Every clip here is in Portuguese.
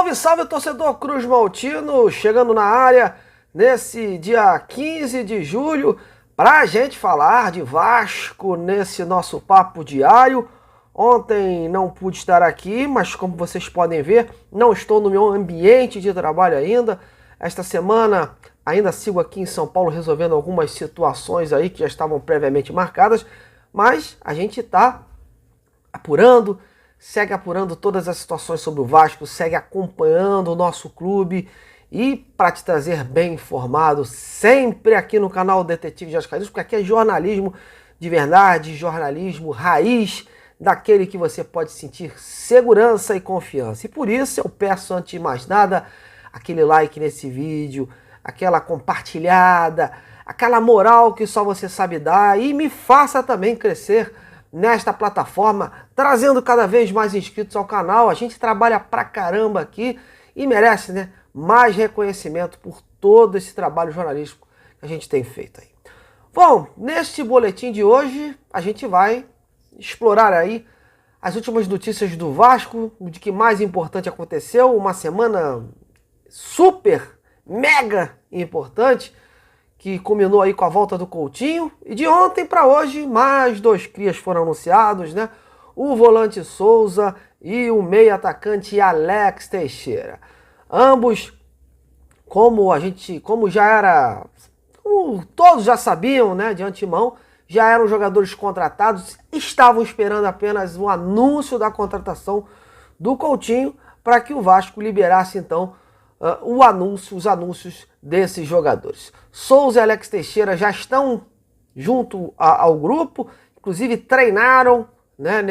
Salve, salve, torcedor Cruz Maltino, chegando na área nesse dia 15 de julho para a gente falar de Vasco nesse nosso papo diário. Ontem não pude estar aqui, mas como vocês podem ver, não estou no meu ambiente de trabalho ainda. Esta semana ainda sigo aqui em São Paulo resolvendo algumas situações aí que já estavam previamente marcadas, mas a gente está apurando, segue apurando todas as situações sobre o Vasco, segue acompanhando o nosso clube e para te trazer bem informado sempre aqui no canal Detetive de Ascaris, porque aqui é jornalismo de verdade, jornalismo raiz, daquele que você pode sentir segurança e confiança. E por isso eu peço, antes de mais nada, aquele like nesse vídeo, aquela compartilhada, aquela moral que só você sabe dar e me faça também crescer nesta plataforma, trazendo cada vez mais inscritos ao canal. A gente trabalha pra caramba aqui e merece, né, mais reconhecimento por todo esse trabalho jornalístico que a gente tem feito aí. Bom, neste boletim de hoje a gente vai explorar aí as últimas notícias do Vasco, de que mais importante aconteceu, uma semana super, mega importante, que culminou aí com a volta do Coutinho, e de ontem para hoje mais dois crias foram anunciados, né? O volante Souza e o meio atacante Alex Teixeira. Ambos, como todos já sabiam, né, de antemão, já eram jogadores contratados, estavam esperando apenas o anúncio da contratação do Coutinho para que o Vasco liberasse então os anúncios desses jogadores. Souza e Alex Teixeira já estão junto ao grupo, inclusive treinaram, né,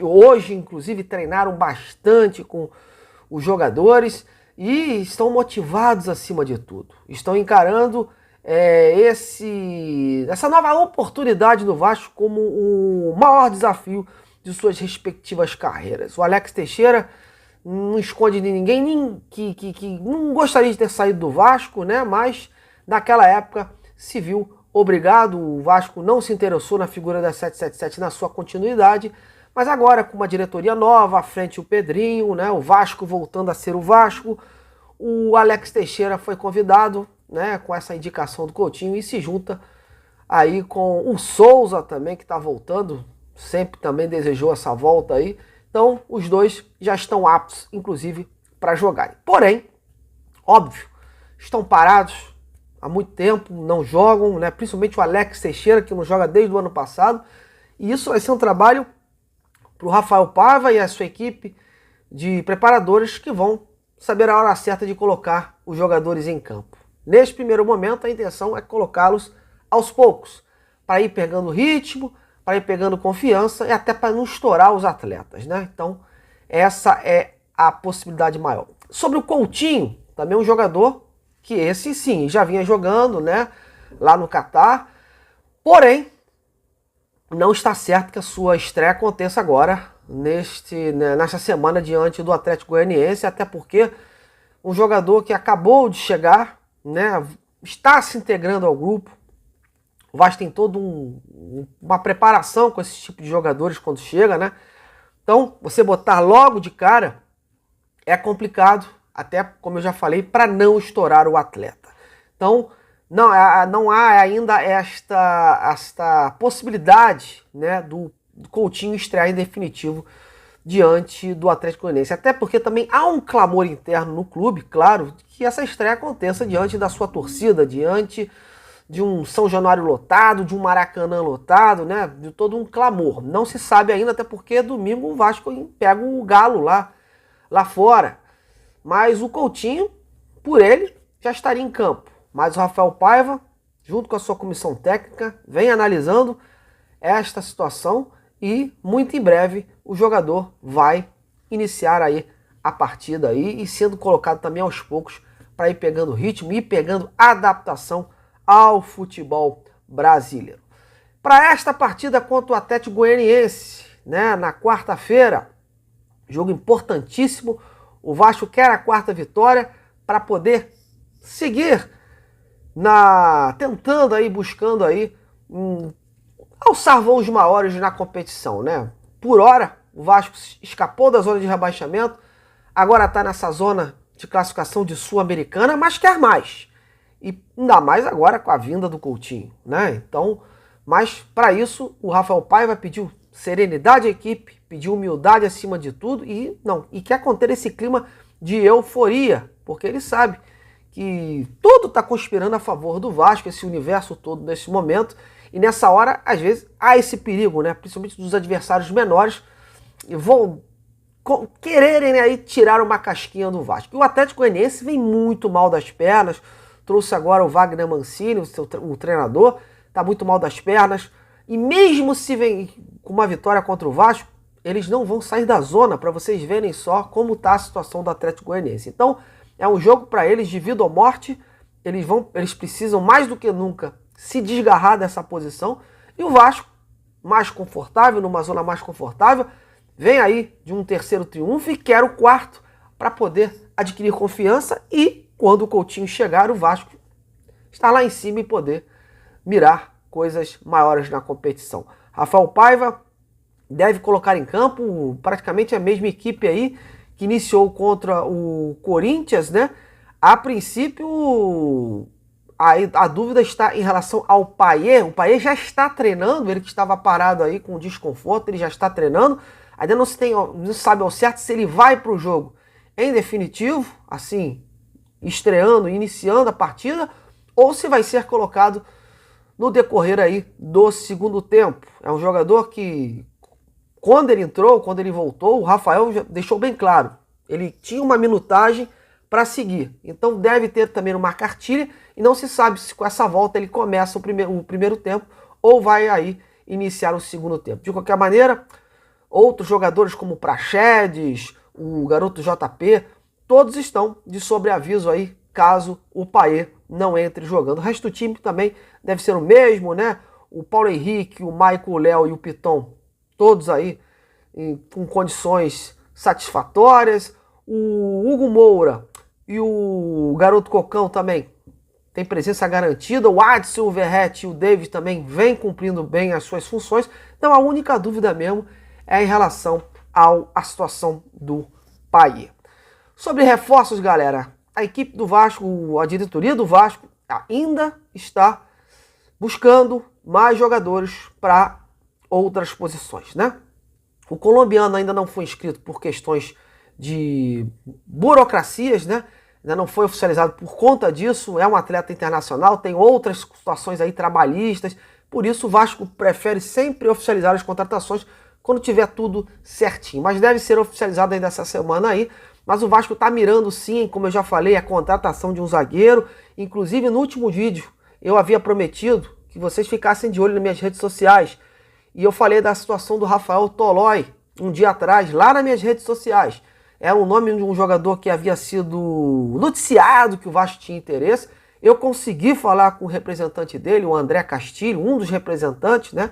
hoje inclusive treinaram bastante com os jogadores e estão motivados acima de tudo. Estão encarando essa nova oportunidade do Vasco como o maior desafio de suas respectivas carreiras. O Alex Teixeira não esconde de ninguém que não gostaria de ter saído do Vasco, né? Mas naquela época se viu obrigado, o Vasco não se interessou na figura da 777 na sua continuidade, mas agora com uma diretoria nova, à frente o Pedrinho, né? O Vasco voltando a ser o Vasco, o Alex Teixeira foi convidado, né, com essa indicação do Coutinho e se junta aí com o Souza também, que está voltando, sempre também desejou essa volta aí. Então, os dois já estão aptos, inclusive, para jogarem. Porém, óbvio, estão parados há muito tempo, não jogam, né? Principalmente o Alex Teixeira, que não joga desde o ano passado. E isso vai ser um trabalho para o Rafael Paiva e a sua equipe de preparadores que vão saber a hora certa de colocar os jogadores em campo. Neste primeiro momento, a intenção é colocá-los aos poucos, para ir pegando ritmo, para ir pegando confiança e até para não estourar os atletas, né? Então, essa é a possibilidade maior. Sobre o Coutinho, também um jogador que esse sim, já vinha jogando, né, lá no Catar, porém, não está certo que a sua estreia aconteça agora, nesta semana diante do Atlético Goianiense, até porque um jogador que acabou de chegar, né, está se integrando ao grupo. O Vasco tem toda uma preparação com esse tipo de jogadores quando chega, né? Então, você botar logo de cara é complicado, até como eu já falei, para não estourar o atleta. Então, não há ainda esta possibilidade, né, do Coutinho estrear em definitivo diante do Atlético Goianiense. Até porque também há um clamor interno no clube, claro, que essa estreia aconteça diante da sua torcida, diante de um São Januário lotado, de um Maracanã lotado, né? De todo um clamor. Não se sabe ainda, até porque domingo o Vasco pega o Galo lá fora. Mas o Coutinho, por ele, já estaria em campo. Mas o Rafael Paiva, junto com a sua comissão técnica, vem analisando esta situação e muito em breve o jogador vai iniciar aí a partida aí e sendo colocado também aos poucos para ir pegando ritmo e pegando adaptação ao futebol brasileiro. Para esta partida contra o Atlético Goianiense, né, na quarta-feira, jogo importantíssimo, o Vasco quer a quarta vitória para poder seguir tentando aí, buscando aí alçar voos maiores na competição, né? Por hora, o Vasco escapou da zona de rebaixamento, agora está nessa zona de classificação de Sul-Americana, mas quer mais. E ainda mais agora com a vinda do Coutinho, né? Então, mas para isso o Rafael Paiva pediu serenidade à equipe, pediu humildade acima de tudo e quer conter esse clima de euforia, porque ele sabe que tudo está conspirando a favor do Vasco, esse universo todo nesse momento, e nessa hora, às vezes, há esse perigo, né? Principalmente dos adversários menores, e vão quererem aí tirar uma casquinha do Vasco. E o Atlético Goianiense vem muito mal das pernas, trouxe agora o Wagner Mancini, o treinador, está muito mal das pernas, e mesmo se vem com uma vitória contra o Vasco, eles não vão sair da zona, para vocês verem só como está a situação do Atlético Goianiense. Então, é um jogo para eles de vida ou morte, eles precisam mais do que nunca se desgarrar dessa posição, e o Vasco, mais confortável, numa zona mais confortável, vem aí de um terceiro triunfo e quer o quarto para poder adquirir confiança e, quando o Coutinho chegar, o Vasco está lá em cima e poder mirar coisas maiores na competição. Rafael Paiva deve colocar em campo praticamente a mesma equipe aí que iniciou contra o Corinthians, né? A princípio, a dúvida está em relação ao Payet. O Payet já está treinando, ele que estava parado aí com desconforto, ele já está treinando. Ainda não se sabe ao certo se ele vai para o jogo em definitivo, assim, estreando, iniciando a partida, ou se vai ser colocado no decorrer aí do segundo tempo. É um jogador que, quando ele entrou, quando ele voltou, o Rafael já deixou bem claro, ele tinha uma minutagem para seguir. Então deve ter também uma cartilha e não se sabe se com essa volta ele começa o primeiro tempo ou vai aí iniciar o segundo tempo. De qualquer maneira, outros jogadores como o Praxedes, o garoto JP, todos estão de sobreaviso aí, caso o Payet não entre jogando. O resto do time também deve ser o mesmo, né? O Paulo Henrique, o Maicon, o Léo e o Piton, todos aí com condições satisfatórias. O Hugo Moura e o garoto Cocão também tem presença garantida. O Adson, o Verratti e o David também vêm cumprindo bem as suas funções. Então a única dúvida mesmo é em relação à situação do Payet. Sobre reforços, galera, a equipe do Vasco, a diretoria do Vasco ainda está buscando mais jogadores para outras posições, né? O colombiano ainda não foi inscrito por questões de burocracias, né? Ainda não foi oficializado por conta disso, é um atleta internacional, tem outras situações aí trabalhistas, por isso o Vasco prefere sempre oficializar as contratações quando tiver tudo certinho, mas deve ser oficializado ainda essa semana aí. Mas o Vasco está mirando sim, como eu já falei, a contratação de um zagueiro. Inclusive no último vídeo eu havia prometido que vocês ficassem de olho nas minhas redes sociais. E eu falei da situação do Rafael Tolói um dia atrás, lá nas minhas redes sociais. Era o nome de um jogador que havia sido noticiado que o Vasco tinha interesse. Eu consegui falar com o representante dele, o André Castilho, um dos representantes, né?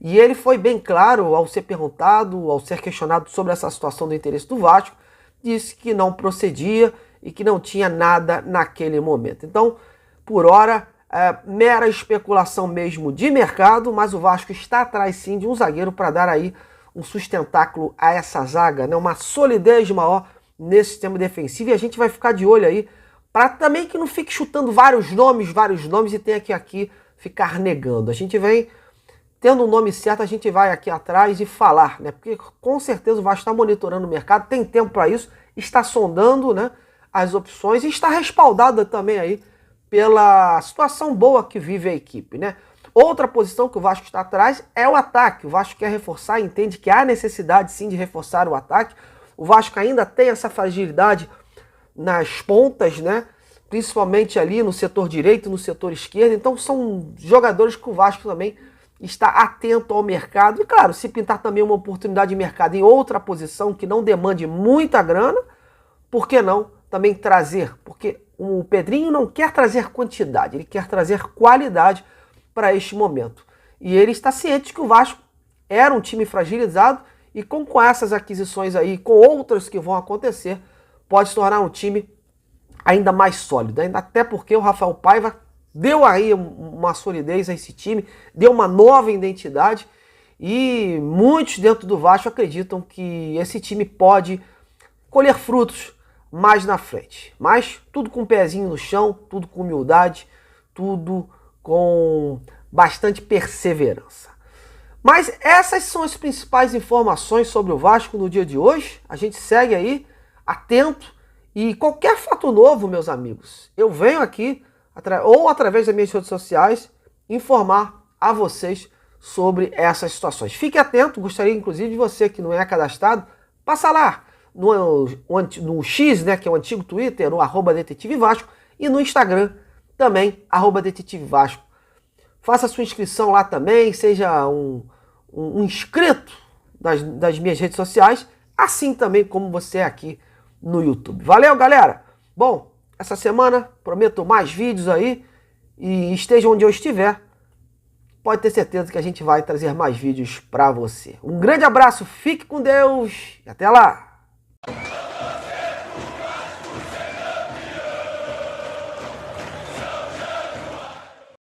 E ele foi bem claro ao ser perguntado, ao ser questionado sobre essa situação do interesse do Vasco, disse que não procedia e que não tinha nada naquele momento. Então, por hora, mera especulação mesmo de mercado, mas o Vasco está atrás sim de um zagueiro para dar aí um sustentáculo a essa zaga, né? Uma solidez maior nesse sistema defensivo, e a gente vai ficar de olho aí para também que não fique chutando vários nomes e tenha que aqui ficar negando. A gente vem tendo o nome certo, a gente vai aqui atrás e falar, né? Porque com certeza o Vasco está monitorando o mercado, tem tempo para isso, está sondando, né, as opções e está respaldada também aí pela situação boa que vive a equipe, né? Outra posição que o Vasco está atrás é o ataque. O Vasco quer reforçar, entende que há necessidade sim de reforçar o ataque. O Vasco ainda tem essa fragilidade nas pontas, né? Principalmente ali no setor direito, no setor esquerdo. Então são jogadores que o Vasco também está atento ao mercado. E claro, se pintar também uma oportunidade de mercado em outra posição que não demande muita grana, por que não também trazer? Porque o Pedrinho não quer trazer quantidade, ele quer trazer qualidade para este momento. E ele está ciente que o Vasco era um time fragilizado e com essas aquisições aí, com outras que vão acontecer, pode se tornar um time ainda mais sólido. Ainda até porque o Rafael Paiva deu aí uma solidez a esse time, deu uma nova identidade e muitos dentro do Vasco acreditam que esse time pode colher frutos mais na frente. Mas tudo com o pezinho no chão, tudo com humildade, tudo com bastante perseverança. Mas essas são as principais informações sobre o Vasco no dia de hoje. A gente segue aí, atento, e qualquer fato novo, meus amigos, eu venho aqui, ou através das minhas redes sociais, informar a vocês sobre essas situações. Fique atento, gostaria inclusive de você que não é cadastrado, passa lá no X, né, que é o antigo Twitter, no @Detetive Vasco, e no Instagram também, @Detetive Vasco. Faça sua inscrição lá também, seja um inscrito das minhas redes sociais, assim também como você é aqui no YouTube. Valeu, galera! Bom, essa semana prometo mais vídeos aí, e esteja onde eu estiver, pode ter certeza que a gente vai trazer mais vídeos para você. Um grande abraço, fique com Deus e até lá!